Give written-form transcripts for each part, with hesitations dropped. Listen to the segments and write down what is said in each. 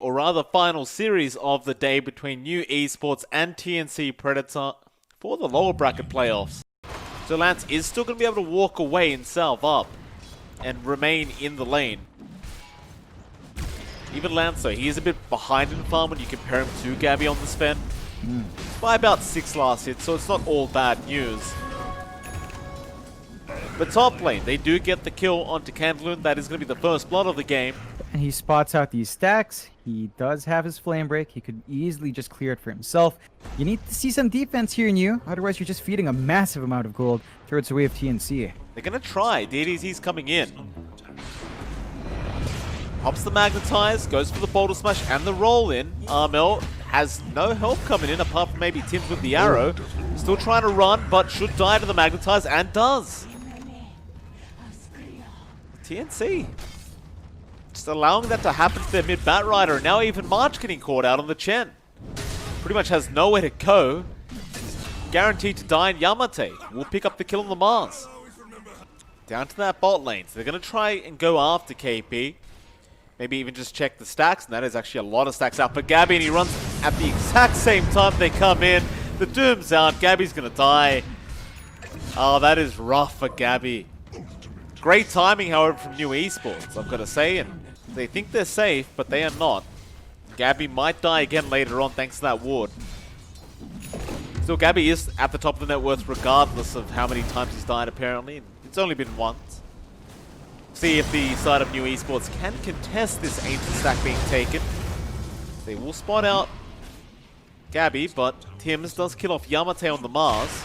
or rather final series of the day between New Esports and TNC Predator for the lower bracket playoffs. So Lance is still going to be able to walk away and salve up and remain in the lane. Even Lance though, he is a bit behind in farm when you compare him to Gabby on the spend. By about 6 last hits, so it's not all bad news. But top lane, they do get the kill onto Candloon. That is going to be the first blood of the game. And he spots out these stacks. He does have his flame break. He could easily just clear it for himself. You need to see some defense here in you. Otherwise, you're just feeding a massive amount of gold towards the way of TNC. They're going to try. DDZ's coming in. Pops the Magnetize, goes for the Boulder Smash and the roll in. Armel has no help coming in apart from maybe Tims with the arrow. Still trying to run, but should die to the Magnetize and does. TNC. Just allowing that to happen to their mid-bat rider, and now even March getting caught out on the Chen. Pretty much has nowhere to go. Guaranteed to die, and Yamate will pick up the kill on the Mars. Down to that bot lane, so they're going to try and go after KP. Maybe even just check the stacks, and that is actually a lot of stacks out for Gabby, and he runs at the exact same time they come in. The Doom's out, Gabby's going to die. Oh, that is rough for Gabby. Great timing, however, from New Esports, I've got to say, and they think they're safe, but they are not. Gabby might die again later on thanks to that ward. Still, Gabby is at the top of the net worth regardless of how many times he's died, apparently. It's only been once. See if the side of New Esports can contest this ancient stack being taken. They will spot out Gabby, but Tims does kill off Yamate on the Mars.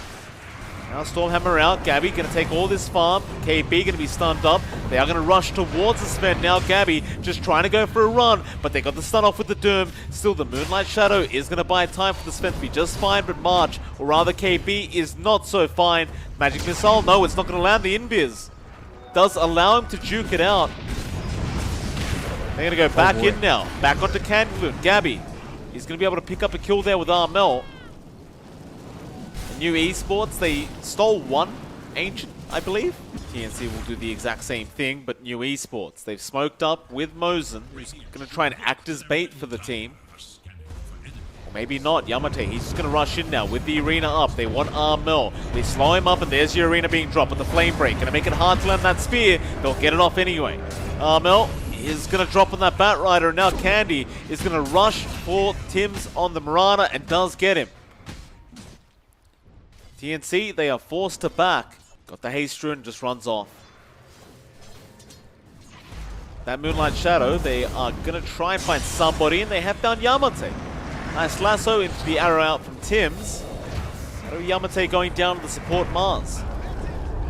Now Stormhammer out, Gabby going to take all this farm, KB going to be stunned up. They are going to rush towards the spend now. Gabby just trying to go for a run, but they got the stun off with the Doom. Still the Moonlight Shadow is going to buy time for the spend to be just fine, but March, or rather KB, is not so fine. Magic Missile, no, it's not going to land the invis. Does allow him to juke it out. They're going to go back in now, back onto Candloon. Gabby is going to be able to pick up a kill there with Armel. New Esports, they stole one Ancient, I believe. TNC will do the exact same thing, but New Esports, they've smoked up with Mosin, who's going to try and act as bait for the team. Or maybe not. Yamate, he's just going to rush in now with the arena up. They want Armel. They slow him up, and there's the arena being dropped with the flame break. Going to make it hard to land that spear. They'll get it off anyway. Armel is going to drop on that Bat Rider, and now Candy is going to rush for Tims on the Marana and does get him. TNC, they are forced to back. Got the haste rune, just runs off. That Moonlight Shadow, they are going to try and find somebody, and they have found Yamate. Nice lasso into the arrow out from Tims. Yamate going down to the support Mars.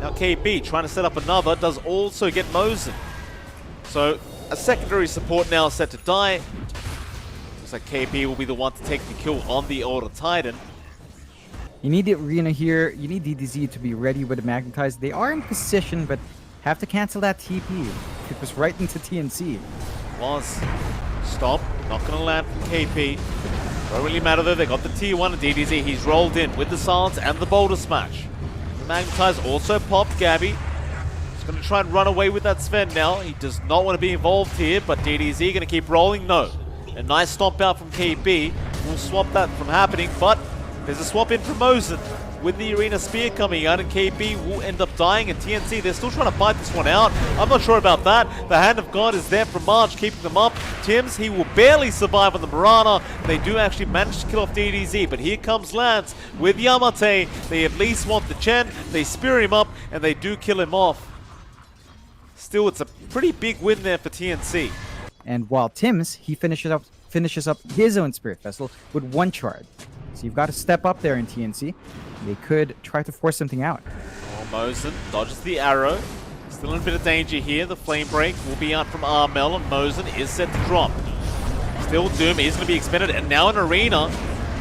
Now KB trying to set up another, does also get Mosin. So a secondary support now set to die. Looks like KB will be the one to take the kill on the Order Titan. You need the arena here. You need DDZ to be ready with the Magnetize. They are in position, but have to cancel that TP. It was right into TNC. Was. Stop. Not going to land from KP. Don't really matter though. They got the T1 and DDZ. He's rolled in with the Silence and the Boulder Smash. The Magnetize also popped Gabby. He's going to try and run away with that Sven now. He does not want to be involved here, but DDZ going to keep rolling. No. A nice stomp out from KB. We'll swap that from happening, but there's a swap in from Mosin with the Arena Spear coming out, and KB will end up dying, and TNC, they're still trying to fight this one out. I'm not sure about that. The Hand of God is there from March, keeping them up. Tims, he will barely survive on the Marana. They do actually manage to kill off DDZ, but here comes Lance with Yamate. They at least want the Chen. They spear him up, and they do kill him off. Still, it's a pretty big win there for TNC. And while Tims, he finishes up his own Spirit Vessel with one shard. So you've got to step up there in TNC. They could try to force something out. Oh, Mosin dodges the arrow. Still in a bit of danger here. The flame break will be out from Armel, and Mosin is set to drop. Still, Doom is going to be expended, and now an arena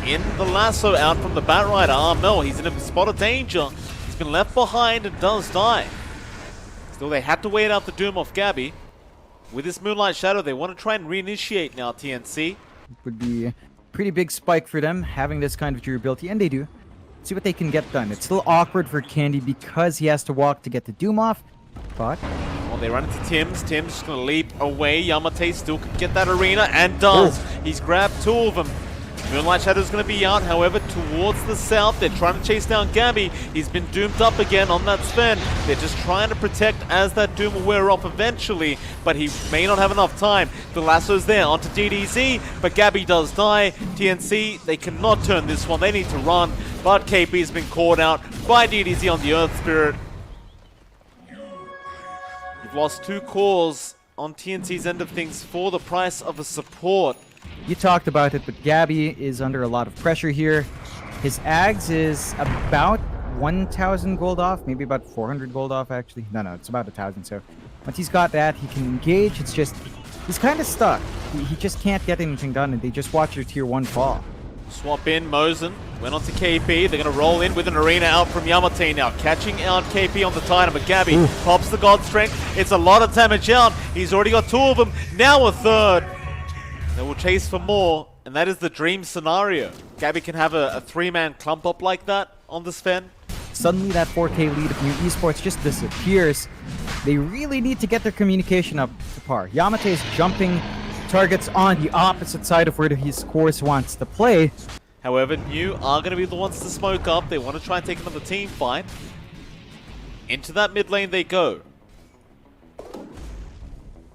in the lasso out from the Bat Rider. Armel, he's in a spot of danger. He's been left behind and does die. Still, they had to wait out the Doom off Gabby. With this Moonlight Shadow, they want to try and reinitiate now, TNC. It would be a pretty big spike for them, having this kind of durability, and they do. See what they can get done. It's still awkward for Candy because he has to walk to get the Doom off, but On They run into Tim's. Tim's just going to leap away. Yamate still can get that arena and does. He's grabbed 2 of them. Moonlight Shadow's going to be out, however, towards the south. They're trying to chase down Gabby. He's been doomed up again on that Sven. They're just trying to protect as that doom will wear off eventually, but he may not have enough time. The lasso's there onto DDZ, but Gabby does die. TNC, they cannot turn this one. They need to run, but KP has been caught out by DDZ on the Earth Spirit. You've lost 2 cores on TNC's end of things for the price of a support. You talked about it, but Gabby is under a lot of pressure here. His Ags is about 1,000 gold off, maybe about 400 gold off actually. No, it's about 1,000. So once he's got that, he can engage. It's just, he's kind of stuck. He just can't get anything done, and they just watch their tier 1 fall. Swap in, Mosen went on to KP. They're going to roll in with an arena out from Yamate now. Catching out KP on the Titan, but Gabby pops the God Strength. It's a lot of damage out. He's already got 2 of them, now a 3rd. They will chase for more, and that is the dream scenario. Gabby can have a 3-man clump up like that on the Sven. Suddenly that 4K lead of New Esports just disappears. They really need to get their communication up to par. Yamate is jumping targets on the opposite side of where his course wants to play. However, New are going to be the ones to smoke up. They want to try and take another team fight. Into that mid lane they go.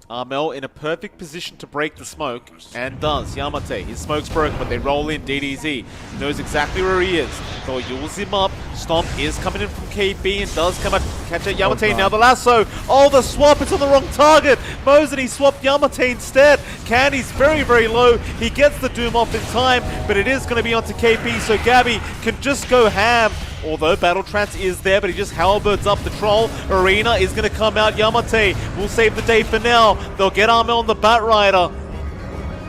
Armel in a perfect position to break the smoke, and does. Yamate, his smoke's broken, but they roll in. DDZ he knows exactly where he is. They'll use him up. Stomp is coming in from KB and does come out, catch out Yamate. Now the lasso. Oh, the swap, it's on the wrong target. Mosen, he swapped Yamate instead. Candy's very, very low. He gets the doom off in time, but it is going to be onto KP, so Gabby can just go ham. Although Battle Trance is there, but he just halberds up the troll. Arena is going to come out. Yamate will save the day for now. They'll get Armel on the Bat Rider.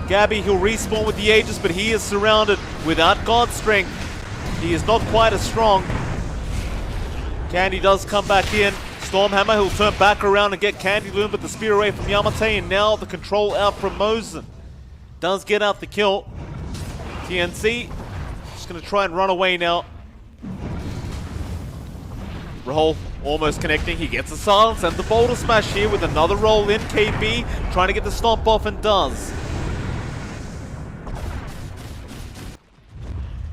Gabby, he'll respawn with the Aegis, but he is surrounded without God Strength. He is not quite as strong. Candy does come back in. Stormhammer, he'll turn back around and get Candy Loom, but the spear away from Yamate, and now the control out from Mosen. Does get out the kill. TNC just going to try and run away now. Roll almost connecting. He gets a silence and the boulder smash here with another roll in. KB trying to get the stomp off and does.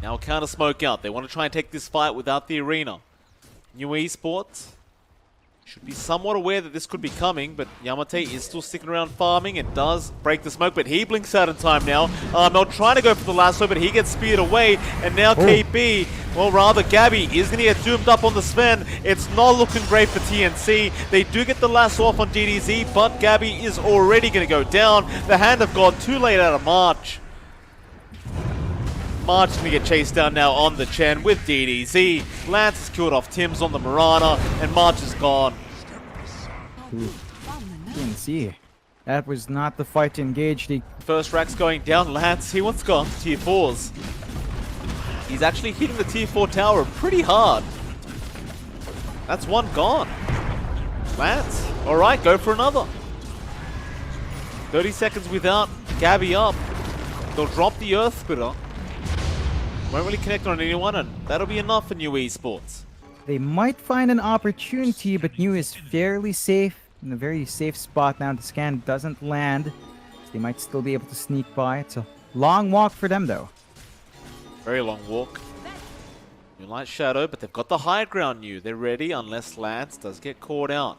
Now counter smoke out. They want to try and take this fight without the arena. New Esports should be somewhat aware that this could be coming, but Yamate is still sticking around farming and does break the smoke, but he blinks out in time now. Armel trying to go for the lasso, but he gets speared away, and now KB, well rather Gabby, is going to get doomed up on the Sven. It's not looking great for TNC. They do get the lasso off on DDZ, but Gabby is already going to go down. The Hand of God too late out of March. March is going to get chased down now on the Chen with DDZ. Lance has killed off Tim's on the Marana, and March is gone. TNC. That was not the fight to engage. The first rack's going down. Lance, he wants to go after tier 4s. He's actually hitting the tier 4 tower pretty hard. That's one gone. Lance, alright, go for another. 30 seconds without Gabby up. They'll drop the Earth Spitter. Won't really connect on anyone, and that'll be enough for New Esports. They might find an opportunity, but New is fairly safe, in a very safe spot now. The scan doesn't land, so they might still be able to sneak by. It's a long walk for them, though. Very long walk. Moonlight Shadow, but they've got the high ground New. They're ready, unless Lance does get caught out.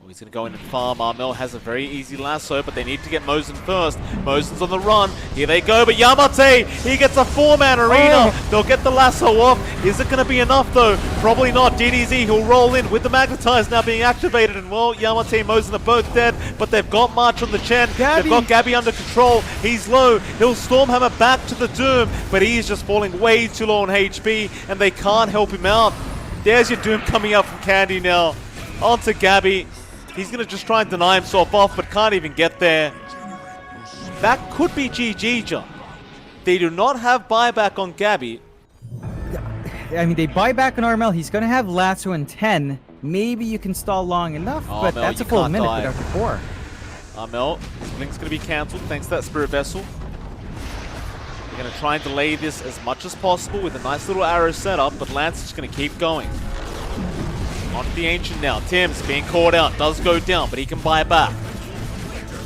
Oh, he's going to go in and farm. Armel has a very easy lasso, but they need to get Mosen first. Mosen's on the run. Here they go, but Yamate, he gets a 4-man arena. Oh. They'll get the lasso off. Is it going to be enough, though? Probably not. DDZ, he'll roll in with the Magnetize now being activated. And, well, Yamate and Mosen are both dead, but they've got March on the Chen. Gabby. They've got Gabby under control. He's low. He'll Stormhammer back to the Doom, but he's just falling way too low on HP, and they can't help him out. There's your Doom coming out from Candy now. On to Gabby. He's going to just try and deny himself off, but can't even get there. That could be GG, John. They do not have buyback on Gabby. I mean, they buy back on Armel. He's going to have lasso in 10. Maybe you can stall long enough, but Armel, that's a full minute die. without the core. Armel, his blink's going to be cancelled thanks to that Spirit Vessel. They're going to try and delay this as much as possible with a nice little arrow setup, but Lance is just going to keep going. onto the Ancient now. Tim's being caught out, does go down, but he can buy it back.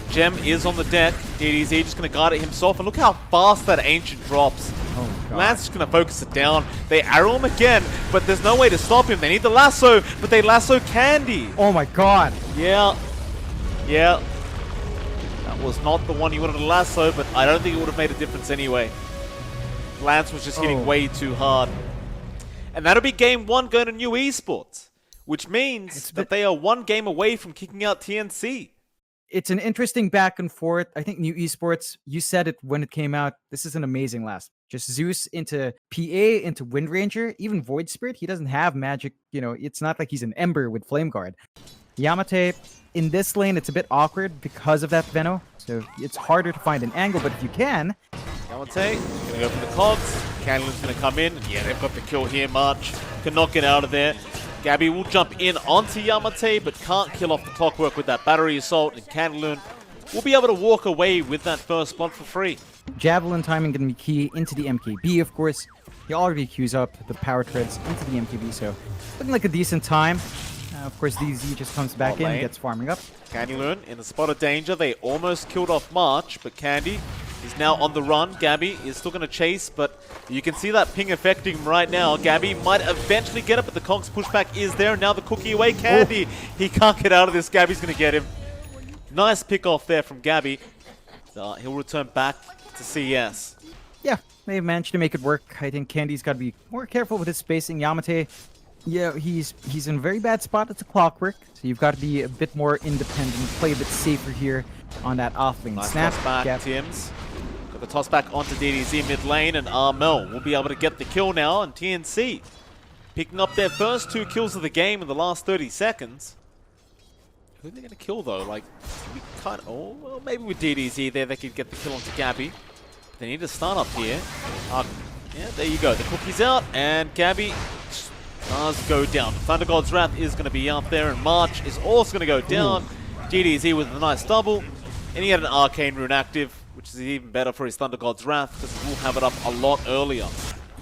Gem is on the deck. DDZ just going to guard it himself, and look how fast that Ancient drops. Oh, God. Lance is going to focus it down. They arrow him again, but there's no way to stop him. They need the lasso, but they lasso Candy. Oh my God. Yeah. Yeah. That was not the one you wanted to lasso, but I don't think it would have made a difference anyway. Lance was just hitting way too hard. And that'll be game 1 going to New Esports, which means that they are 1 game away from kicking out TNC. It's an interesting back and forth. I think New Esports, you said it when it came out, this is an amazing last. Just Zeus into PA, into Wind Ranger, even Void Spirit. He doesn't have magic, you know, it's not like he's an Ember with Flame Guard. Yamate, in this lane, it's a bit awkward because of that Veno, so it's harder to find an angle, but if you can... Yamate gonna go for the cogs. Candle's gonna come in, and yeah, they've got the kill here, March. Cannot get out of there. Gabby will jump in onto Yamate, but can't kill off the clockwork with that battery assault, and Candleun will be able to walk away with that first spot for free. Javelin timing going to be key into the MKB, of course. He already queues up the power treads into the MKB, so looking like a decent time. Of course, DZ just comes back in and gets farming up. Candleun in a spot of danger. They almost killed off March, but Candy is now on the run. Gabby is still going to chase, but you can see that ping affecting him right now. Gabby might eventually get it, but the Conk's pushback is there. Now the cookie away. Candy, he can't get out of this. Gabby's going to get him. Nice pick off there from Gabby. He'll return back to CS. Yeah, they managed to make it work. I think Candy's got to be more careful with his spacing. Yamate, yeah, he's in a very bad spot at the clockwork, so you've got to be a bit more independent, play a bit safer here on that off-lane nice snap. Toss back, Tims. Got the toss back onto DDZ mid lane, and Armel will be able to get the kill now, and TNC picking up their first 2 kills of the game in the last 30 seconds. Who are they going to kill, though? Like, we can't... Oh, well, maybe with DDZ there, they could get the kill onto Gabby. They need to start up here. Yeah, there you go. The cookie's out, and Gabby does go down. Thunder God's Wrath is going to be out there, and March is also going to go down. DDZ with a nice double, and he had an Arcane Rune active, which is even better for his Thunder God's Wrath, because he will have it up a lot earlier.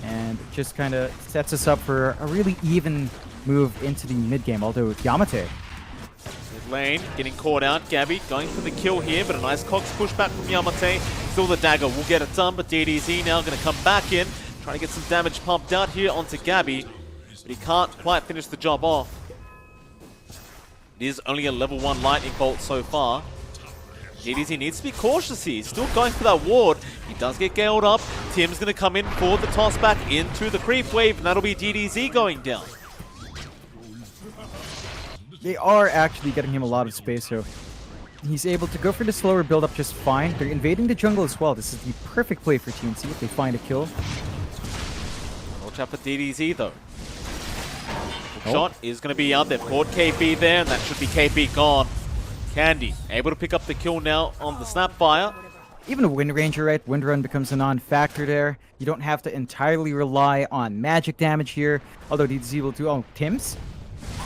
And it just kind of sets us up for a really even move into the mid-game, although Yamate... Mid lane, getting caught out. Gabby going for the kill here, but a nice Cox pushback from Yamate. Still the dagger will get it done, but DDZ now going to come back in, trying to get some damage pumped out here onto Gabby, but he can't quite finish the job off. It is only a level 1 lightning bolt so far. DDZ needs to be cautious here. He's still going for that ward. He does get galed up. Tim's going to come in for the toss back into the creep wave, and that'll be DDZ going down. They are actually getting him a lot of space, so he's able to go for the slower build-up just fine. They're invading the jungle as well. This is the perfect play for TNC if they find a kill. Watch out for DDZ, though. Shot is going to be out. They've caught KP there, and that should be KP gone. Candy able to pick up the kill now on the Snapfire. Even a Wind Ranger, right? Wind Run becomes a non-factor there. You don't have to entirely rely on magic damage here, although DDZ will do... Oh, Tims?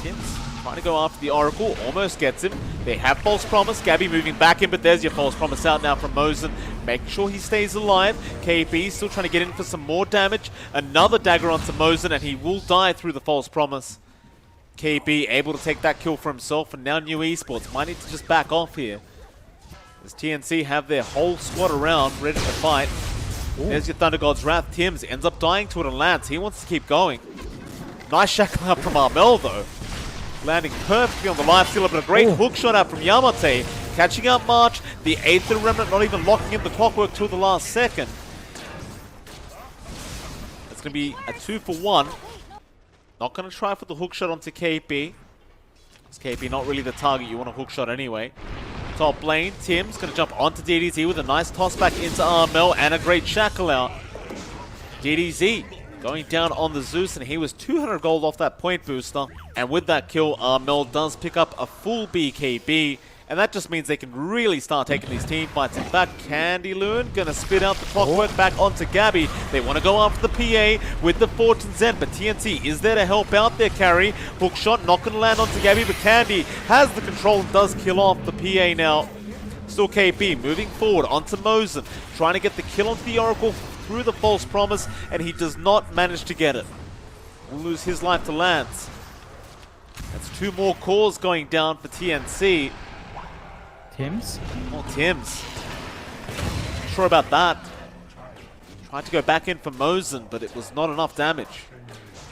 Tims trying to go after the Oracle, almost gets him. They have False Promise. Gabby moving back in, but there's your False Promise out now from Mosen. Make sure he stays alive. KP still trying to get in for some more damage. Another dagger onto Mosen, and he will die through the False Promise. KP able to take that kill for himself, and now New Esports might need to just back off here, as TNC have their whole squad around, ready to fight. There's your Thunder God's Wrath. Tims ends up dying to it, and Lance, he wants to keep going. Nice shackle out from Armel, though. Landing perfectly on the life stealer, but a great hook shot out from Yamate. Catching up March, the Aether Remnant not even locking in the clockwork till the last second. It's going to be a 2-for-1. Not going to try for the hook shot onto KP. It's KP not really the target you want a hook shot anyway. Top lane, Tim's going to jump onto DDZ with a nice toss back into Armel and a great shackle out. DDZ going down on the Zeus, and he was 200 gold off that point booster. And with that kill, Armel does pick up a full BKB. And that just means they can really start taking these team fights. In fact, Candleun gonna spit out the clockwork back onto Gabby. They want to go after the PA with the Fortune Zen, but TNC is there to help out their carry. Hook shot not gonna land onto Gabby, but Candy has the control and does kill off the PA now. Still KP moving forward onto Mosen, trying to get the kill onto the Oracle through the False Promise, and he does not manage to get it. Will lose his life to Lance. 2 more cores going down for TNC. Tim's? Oh, Tim's. Not sure about that. Tried to go back in for Mosen, but it was not enough damage.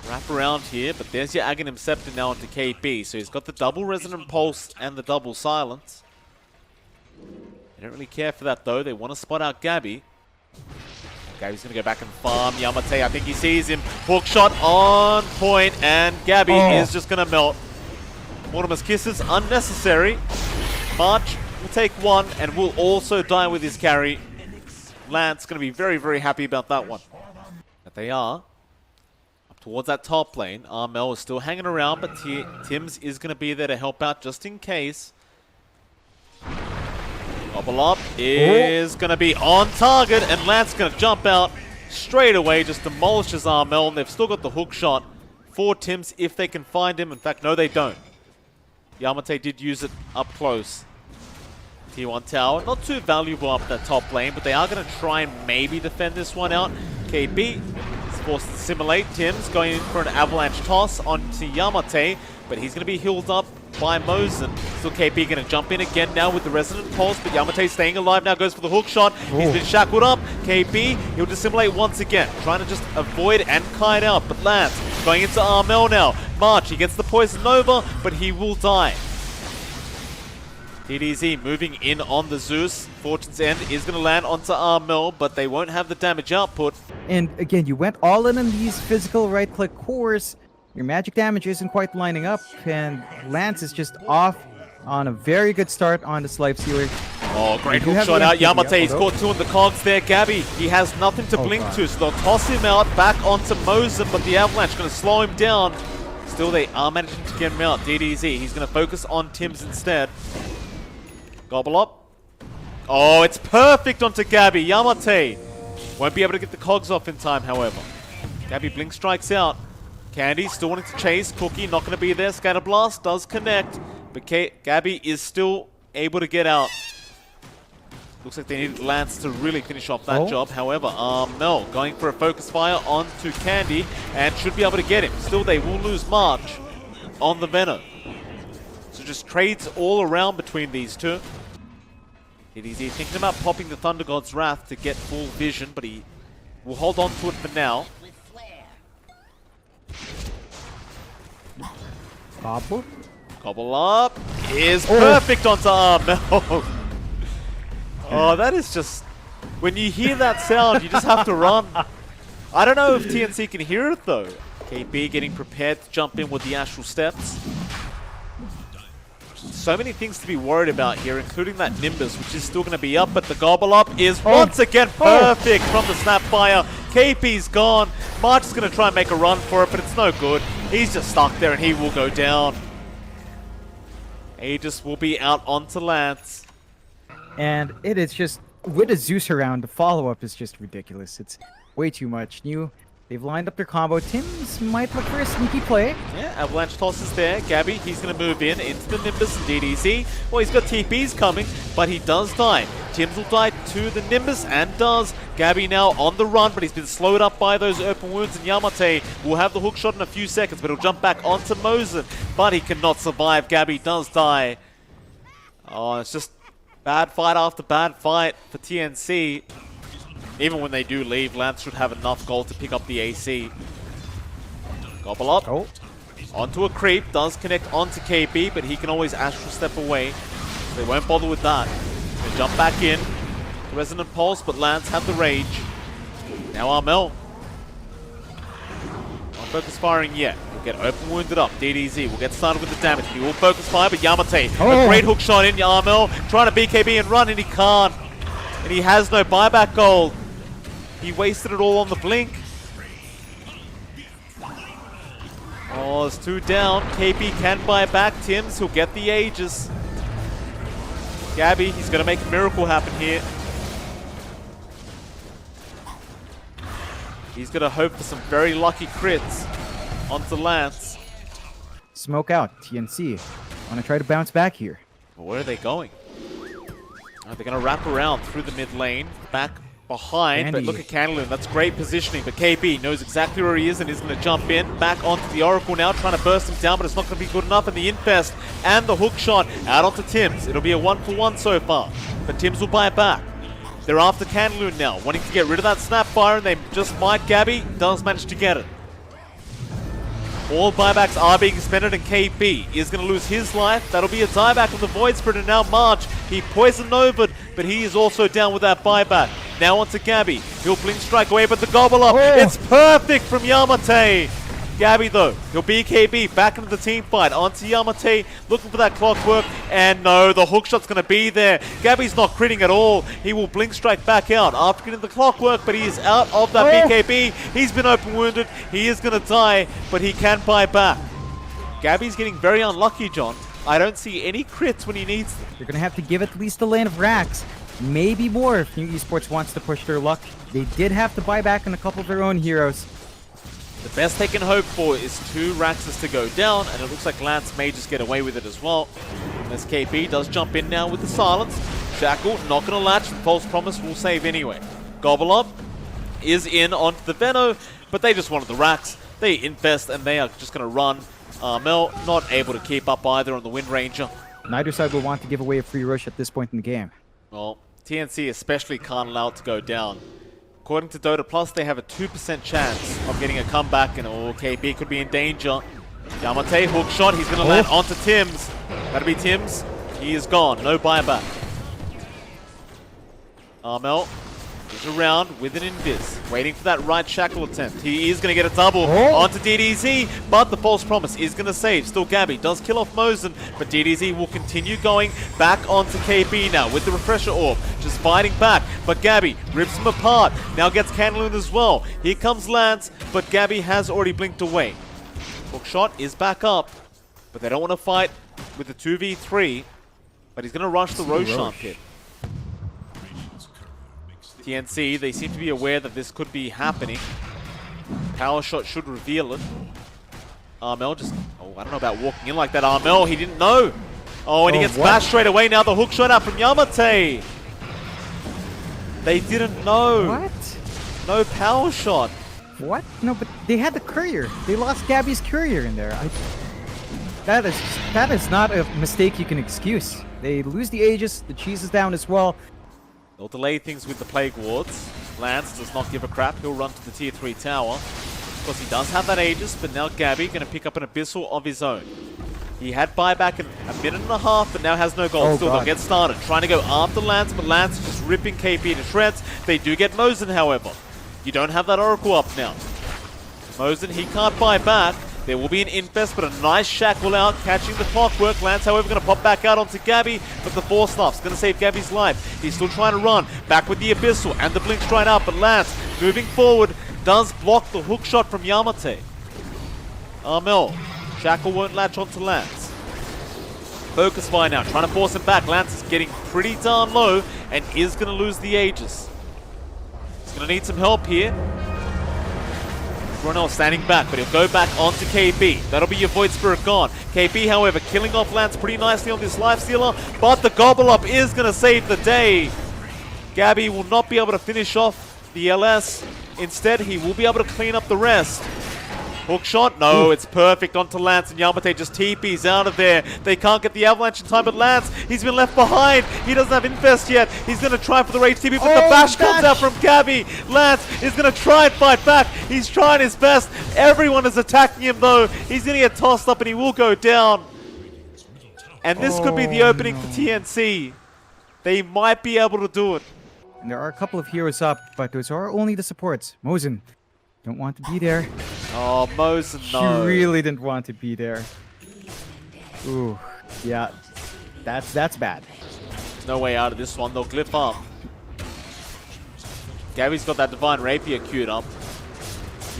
Wrap around here, but there's your Aghanim Scepter now onto KB. So he's got the double Resonant Pulse and the double Silence. They don't really care for that though. They want to spot out Gabby. Gabby's going to go back and farm Yamate. I think he sees him. Hook shot on point, and Gabby is just going to melt. Mortimer's Kisses, unnecessary. March will take 1 and will also die with his carry. Lance going to be very, very happy about that one. But they are up towards that top lane. Armel is still hanging around, but Tims is going to be there to help out just in case. Gobble Up is going to be on target, and Lance going to jump out straight away, just demolishes Armel, and they've still got the hook shot for Tims if they can find him. In fact, no, they don't. Yamate did use it up close. T1 tower, not too valuable up that top lane, but they are going to try and maybe defend this one out. KB is forced to simulate. Tims going in for an avalanche toss onto Yamate, but he's going to be healed up by Mosen. Still KB going to jump in again now with the Resonant Pulse, but Yamate staying alive now, goes for the hook shot. He's been shackled up. KB, he'll dissimulate once again, trying to just avoid and kite out, but Lance going into Armel now. March, he gets the Poison Nova, but he will die. TDZ moving in on the Zeus. Fortune's End is going to land onto Armel, but they won't have the damage output. And again, you went all in on these physical right-click cores. Your magic damage isn't quite lining up, and Lance is just off on a very good start on this Life Stealer. Oh, great hook shot out. Yamate, he's caught 2 in the cogs there. Gabby, he has nothing to blink to, so they'll toss him out back onto Mosen, but the Avalanche going to slow him down. Still, they are managing to get him out. DDZ, he's going to focus on Tims instead. Gobble Up. Oh, it's perfect onto Gabby. Yamate won't be able to get the cogs off in time, however. Gabby blink strikes out. Candy still wanting to chase. Cookie not going to be there. Scatter Blast does connect, but Gabby is still able to get out. Looks like they need Lance to really finish off that job. However, Mel going for a focus fire onto Candy and should be able to get him. Still, they will lose March on the Venom. So just trades all around between these two. DDZ thinking about popping the Thunder God's Wrath to get full vision, but he will hold on to it for now. Gobble Up is perfect onto Armel. Oh, that is just... When you hear that sound, you just have to run. I don't know if TNC can hear it, though. KB getting prepared to jump in with the Astral Steps. So many things to be worried about here, including that Nimbus, which is still going to be up, but the Gobble Up is once again perfect from the Snapfire. KP's gone. March is going to try and make a run for it, but it's no good. He's just stuck there and he will go down. Aegis will be out onto Lance. And it is just, with a Zeus around, the follow-up is just ridiculous. It's way too much. They've lined up their combo. Tims might look for a sneaky play. Yeah, Avalanche toss is there. Gabby, he's going to move in into the Nimbus and DDZ. Well, he's got TPs coming, but he does die. Tims will die to the Nimbus and does. Gabby now on the run, but he's been slowed up by those open wounds, and Yamate will have the hook shot in a few seconds, but he'll jump back onto Mosen, but he cannot survive. Gabby does die. Oh, it's just bad fight after bad fight for TNC. Even when they do leave, Lance should have enough gold to pick up the AC. Gobble Up. Onto a creep. Does connect onto KB, but he can always Astral Step away. They won't bother with that. They jump back in. Resonant Pulse, but Lance had the rage. Now Armel. Not focus firing yet. We'll get open wounded up. DDZ will get started with the damage. He will focus fire, but Yamate, a great hook shot in. Armel trying to BKB and run, and he can't. And he has no buyback gold. He wasted it all on the blink. Oh, there's 2 down. KP can buy back. Tims, he'll get the Aegis. Gabby, he's going to make a miracle happen here. He's going to hope for some very lucky crits onto Lance. Smoke out, TNC. Want to try to bounce back here. But where are they going? They're going to wrap around through the mid lane, back behind, but Andy. look at Candleloon. That's great positioning, but KB knows exactly where he is and is going to jump in. Back onto the Oracle now, trying to burst him down, but it's not going to be good enough. And the infest and the hook shot out onto Tims. It'll be a 1-for-1 so far, but Tims will buy it back. They're after Candleloon now, wanting to get rid of that Snapfire, and they just might. Gabby does manage to get it. All buybacks are being expended, and KB is going to lose his life. That'll be a dieback on the Void Spirit, and now March. He poisoned Novid, but he is also down with that buyback. Now onto Gabby. He'll blink strike away, but the gobble up. Oh. It's perfect from Yamate. Gabby, though, he'll be KB back into the team fight. Onto Yamate, looking for that clockwork, and no, the hookshot's going to be there. Gabby's not critting at all. He will blink strike back out after getting the clockwork, but he is out of that BKB. He's been open wounded. He is going to die, but he can buy back. Gabby's getting very unlucky, John. I don't see any crits when he needs them. You're going to have to give at least a lane of racks. Maybe more if New Esports wants to push their luck. They did have to buy back on a couple of their own heroes. The best they can hope for is 2 Raxes to go down, and it looks like Lance may just get away with it as well. As KB does jump in now with the silence. Shackle not going to latch, the false promise will save anyway. Gobble Up is in onto the Veno, but they just wanted the Rax. They infest, and they are just going to run. Mel not able to keep up either on the Wind Ranger. Neither side will want to give away a free rush at this point in the game. Well, TNC especially can't allow it to go down. According to Dota Plus, they have a 2% chance of getting a comeback, and KB could be in danger. Yamate, hook shot, he's going to land onto Tims. That'll be Tims. He is gone, no buyback. Armel is around with an invis, waiting for that right shackle attempt. He is going to get a double onto DDZ, but the false promise is going to save. Still Gabby does kill off Mosen, but DDZ will continue going back onto KB now with the refresher orb, just fighting back, but Gabby rips him apart, now gets Candleloon as well. Here comes Lance, but Gabby has already blinked away. Hook shot is back up, but they don't want to fight with the 2v3, but he's going to rush the Roshan pit. TNC, they seem to be aware that this could be happening. Power shot should reveal it. Armel just, I don't know about walking in like that. Armel, he didn't know. And he gets bashed straight away. Now the hook shot out from Yamate. They didn't know. What? No power shot. What? No, but they had the courier. They lost Gabby's courier in there. That is not a mistake you can excuse. They lose the Aegis, the cheese is down as well. They'll delay things with the Plague Wards. Lance does not give a crap. He'll run to the Tier 3 tower. Of course, he does have that Aegis, but now Gabby going to pick up an Abyssal of his own. He had buyback in a minute and a half, but now has no gold. Still, they'll get started. Trying to go after Lance, but Lance is just ripping KP to shreds. They do get Mosen, however. You don't have that Oracle up now. Mosen, he can't buy back. There will be an infest, but a nice shackle out, catching the clockwork. Lance, however, going to pop back out onto Gabby, but the Force Stuff's going to save Gabby's life. He's still trying to run, back with the Abyssal, and the Blink's right up, but Lance, moving forward, does block the hook shot from Yamate. Armel, shackle won't latch onto Lance. Focus Fire now, trying to force him back. Lance is getting pretty darn low, and is going to lose the Aegis. He's going to need some help here. Ronell standing back, but he'll go back onto KB. That'll be your Void Spirit gone. KB, however, killing off Lance pretty nicely on this Lifestealer, but the Gobble Up is going to save the day. Gabby will not be able to finish off the LS. Instead, he will be able to clean up the rest. Hook shot? No, it's perfect onto Lance, and Yamate just TP's out of there. They can't get the avalanche in time, but Lance, he's been left behind. He doesn't have Infest yet. He's going to try for the rage TP, but the bash comes out from Gabby. Lance is going to try and fight back. He's trying his best. Everyone is attacking him, though. He's going to get tossed up, and he will go down. And this could be the opening for TNC. They might be able to do it. And there are a couple of heroes up, but those are only the supports. Mosen don't want to be there. Oh, Mosen, no. She really didn't want to be there. Ooh, yeah, that's bad. There's no way out of this one. They'll glyph up. Gabby's got that Divine Rapier queued up.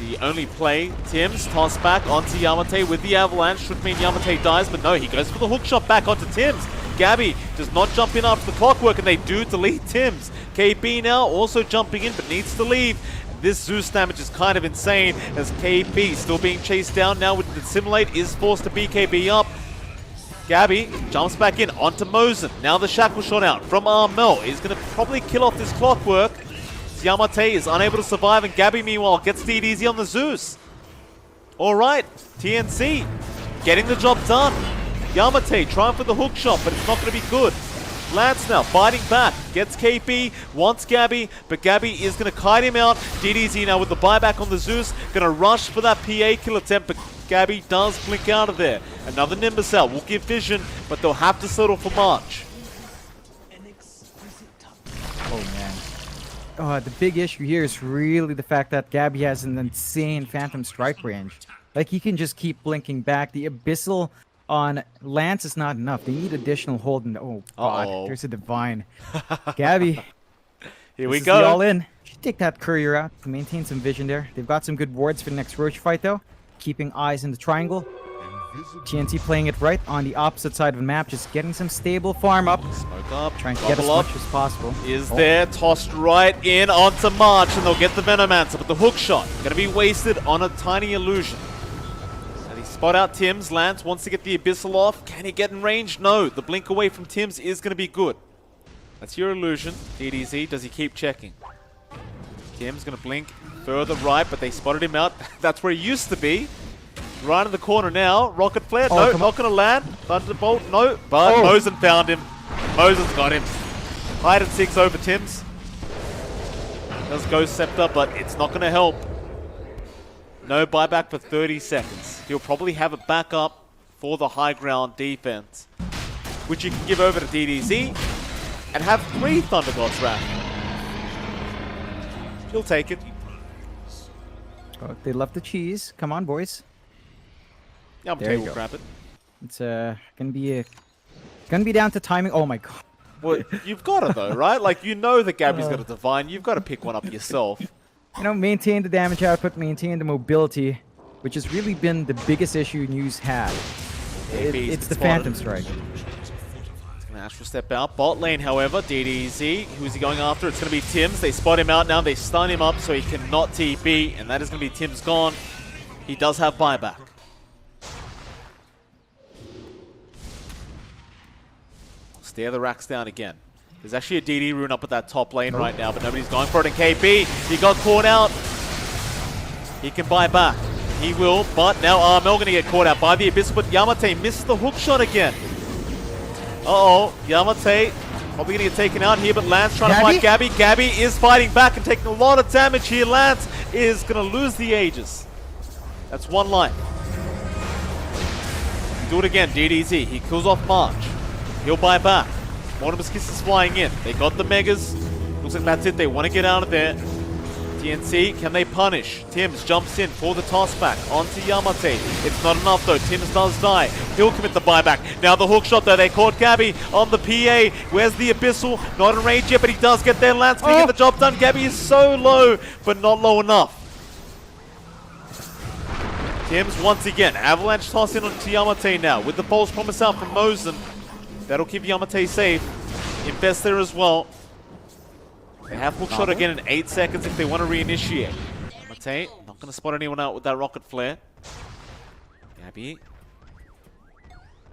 The only play, Tims toss back onto Yamate with the avalanche. Should mean Yamate dies, but no, he goes for the hook shot back onto Tims. Gabby does not jump in after the clockwork, and they do delete Tims. KB now also jumping in, but needs to leave. This Zeus damage is kind of insane, as KB still being chased down now with the Simulate, is forced to BKB up. Gabby jumps back in onto Mosen. Now the shackle shot out from Armel is going to probably kill off this clockwork. Yamate is unable to survive, and Gabby, meanwhile, gets DDZ on the Zeus. Alright, TNC getting the job done. Yamate trying for the hook shot, but it's not going to be good. Lance now fighting back, gets KP, wants Gabby, but Gabby is going to kite him out. DDZ now with the buyback on the Zeus, going to rush for that PA kill attempt, but Gabby does blink out of there. Another Nimbus out will give vision, but they'll have to settle for March. Oh man. The big issue here is really the fact that Gabby has an insane Phantom Strike range. Like, he can just keep blinking back. The Abyssal on Lance is not enough. They need additional hold. And oh god, there's a Divine. Gabby. Here we go. go. All in. Should take that courier out to maintain some vision there. They've got some good wards for the next Roach fight though. Keeping eyes in the triangle. TNC playing it right on the opposite side of the map, just getting some stable farm up. Smoke up, trying to get as much as possible. Is there, tossed right in onto March, and they'll get the Venomancer, but the hook shot going to be wasted on a tiny illusion. And he spot out Tims. Lance wants to get the Abyssal off. Can he get in range? No. The blink away from Tims is going to be good. That's your illusion. DDZ, does he keep checking? Tims going to blink further right, but they spotted him out. That's where he used to be. Right in the corner now. Rocket Flare. No, not going to land. Thunderbolt. No. But Mosen found him. Mosen's got him. Hide and 6 over Tims. Does Ghost Scepter, but it's not going to help. No buyback for 30 seconds. He'll probably have it back up for the high ground defense, which you can give over to DDZ and have 3 Thunder Gods Wrath. He'll take it. Oh, they love the cheese. Come on, boys. Yamate will grab it. It's gonna be down to timing. Oh my god. Well, you've got it though, right? Like, you know that Gabby's got a Divine. You've got to pick one up yourself. You know, maintain the damage output, maintain the mobility, which has really been the biggest issue News had. It's the Phantom Strike. It's gonna Astral Step out. Bot lane, however, DDZ. Who's he going after? It's gonna be Tims. They spot him out now. They stun him up so he cannot TP, and that is gonna be Tims gone. He does have buyback. Stare the racks down again. There's actually a DD rune up at that top lane right now, but nobody's going for it. And KP, he got caught out. He can buy back. He will, but now Armel going to get caught out by the Abyss, but Yamate missed the hook shot again. Uh-oh, Yamate probably going to get taken out here, but Lance trying to fight Gabby. Gabby is fighting back and taking a lot of damage here. Lance is going to lose the Aegis. That's 1 life. Do it again, DDZ. He kills off March. He'll buy back. Mortimer's Kiss is flying in. They got the Megas. Looks like that's it. They want to get out of there. TNC, can they punish? Tims jumps in for the toss back onto Yamate. It's not enough though. Tims does die. He'll commit the buyback. Now the hook shot though. They caught Gabby on the PA. Where's the Abyssal? Not in range yet, but he does get there. Lance can get the job done. Gabby is so low, but not low enough. Tims once again. Avalanche toss in onto Yamate now with the Pulse Promise out from Mosen. That'll keep Yamate safe. Invest there as well. They have hook shot again in 8 seconds if they want to reinitiate. Yamate not going to spot anyone out with that Rocket Flare. Gabby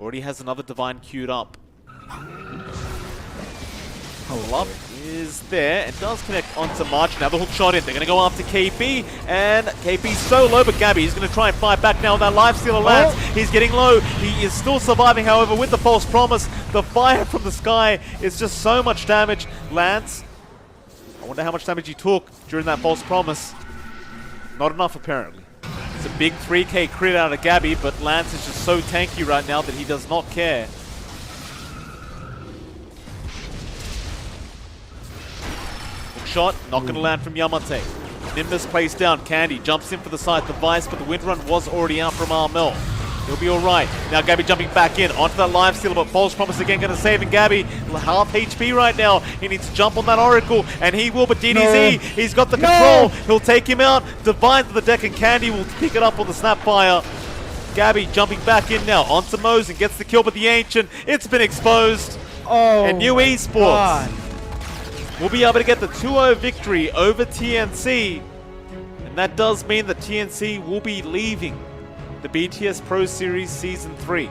already has another Divine queued up. Love is there and does connect onto March. Now the hook shot in. They're going to go after KP, and KP's so low, but Gabby is going to try and fight back now with that lifesteal of Lance. He's getting low. He is still surviving, however, with the False Promise. The fire from the sky is just so much damage. Lance, I wonder how much damage he took during that False Promise. Not enough, apparently. It's a big 3k crit out of Gabby, but Lance is just so tanky right now that he does not care. Shot, not going to land from Yamate. Nimbus placed down. Candy jumps in for the side device, but the wind run was already out from Armel. He'll be alright. Now Gabby jumping back in onto that lifesteal, but False Promise again going to save, and Gabby half HP right now. He needs to jump on that Oracle, and he will, but DDZ, he's got the control. He'll take him out. Divine to the deck, and Candy will pick it up on the Snapfire. Gabby jumping back in now onto Mosen, gets the kill, but the Ancient, it's been exposed. And new esports will be able to get the 2-0 victory over TNC. And that does mean that TNC will be leaving the BTS Pro Series Season 3.